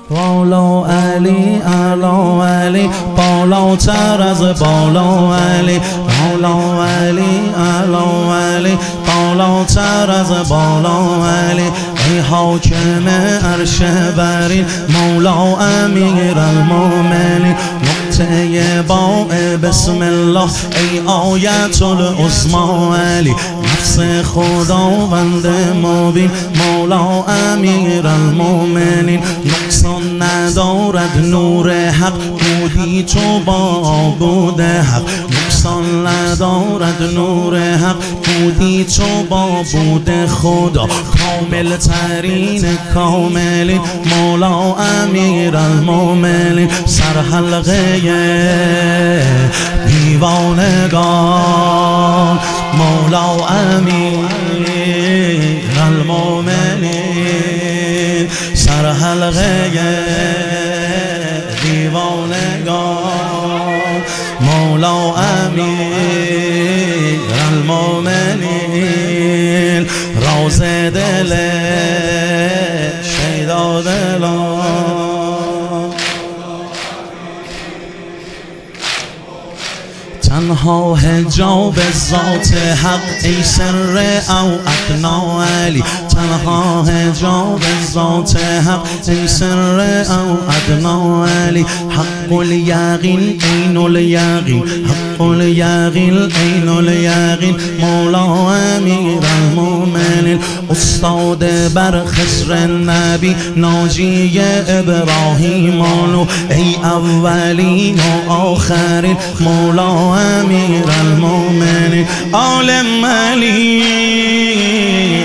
بالا علی علا علی بالاتر از بالا علی بالا علی علا علی بالاتر از بالا علی ای حاکم عرش برین مولا امیر المومنین نقطه با بسم الله ای آیت العظما علی نفس خداوند مبین مولا امیر المومنین نقصان ندارد نور حق بودی تو با بود حق نقصان ندارد نور حق بودی تو با بود خدا کامل ترین کاملین مولا امیر المومنین سر حلقه دیوانگان مولا امیر المومنین سر حلقه دیوانگان مولا امیر المومنین راز دل شیدا دلان تنها حجاب ذات حق ای سر او ادنا علی تنها حجاب ذات حق ای سر او ادنا علی حق الیقین عین الیقین حق الیقین عین الیقین مولا امیر المومنین استاد بر خسر نبی ناجی ابراهیمانو ای اولین و آخرین مولا امیر المومنین عالم علی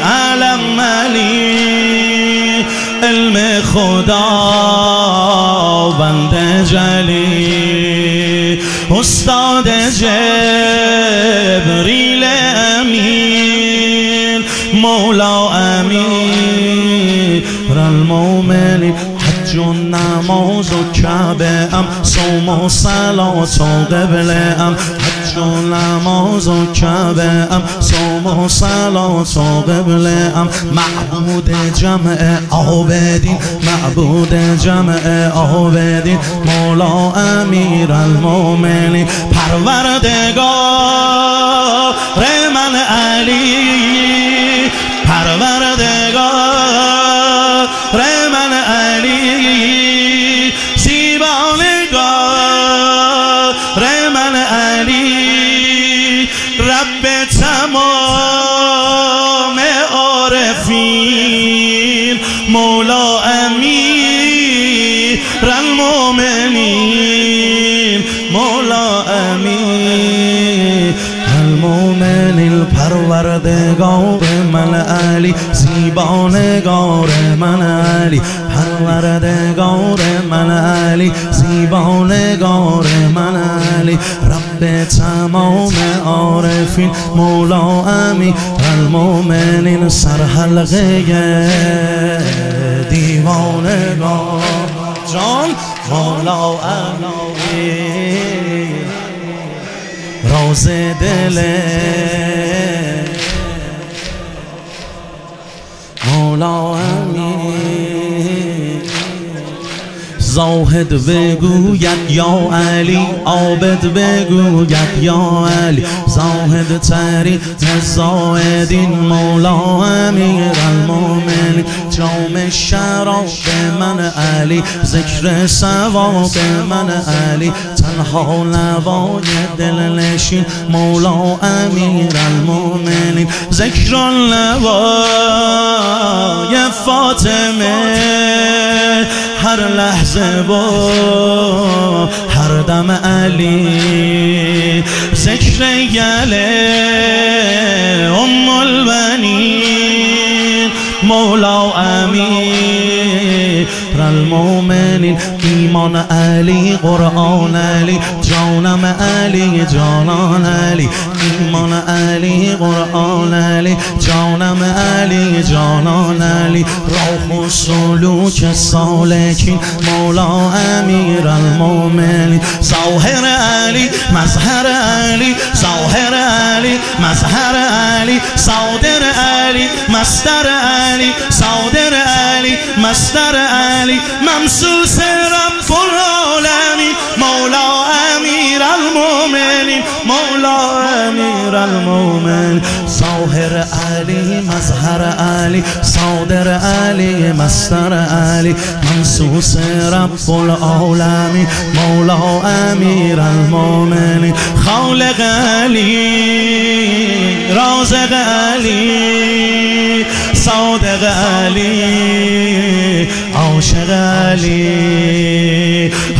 علم علی علم خدا بند جلی استاد جبریل امین مولا امیر المومنین حج و نماز و کعبه ام صوم و صلات و قبله ام حج و نماز و کعبه ام صوم و صلات و قبله ام معبود جمع عابدین معبود جمع عابدین مولا امیر المومنین پروردگار من علی پروردگار من علی زیبانگار من علی رب تمام عارفین مولا امیر المومنین مولا امیر المومنین پروردگار من علی زیبانگار من علی پروردگار من علی زیبانگار من علی رب تمام عارفین مولا امیر المومنین سر حلقه دیوانگار جان مولا امیر راز دل مولا امیر زاهد بگوید یا علی عابد بگوید یا علی زاهد ترین زاهدین مولا امیر المومنین جام شراب من علی ذکر ثواب من علی تنها لوای دلنشین مولا امیر المومنین ذکر لوای فاطمه هر لحظه با هر دم علی ذکر گله ام البنین مولا امیر المومنین ایمان علی قرآن علی جانم علی جانان علی ایمان علی قرآن علی جانم علی جانان علی راه و سلوک سالکین مولا امیر المومنین ظاهر علی مظهر علی ظاهر علی مظهر علی صادر علی مصدر علی صادر علی مصدر علی ممسوس رب العالمین مولا امیر المؤمنین مولا امیر المؤمنین ظاهر علی مظهر علی صادر علی مصدر علی ممسوس رب العالمین مولا امیر المؤمنین خالق علی رازق علی صادق علی عاشق علی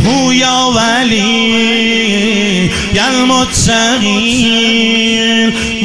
هو یا ولی یا المتقین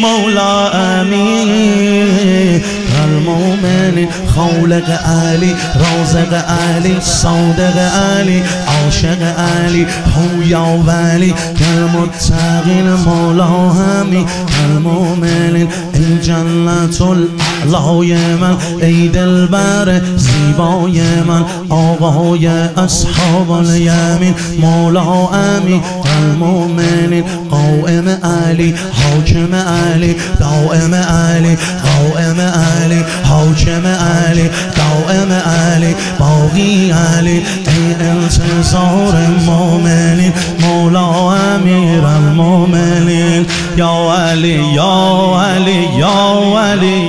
مولا امیر المؤمنین خالق علی رازق علی صادق علی عاشق علی هو یا ولی المتقین مولا امیر المؤمنین ای جنت الاعلای من ای دلبر زیبای من آقای اصحاب الیمین مولا امیر المؤمنین قائم علی حاکم علی دائم علی قائم علی حاکم علی دائم علی باقی علی ای انتصار المؤمنین مولا امیر المؤمنین یا علی یا علی یا علی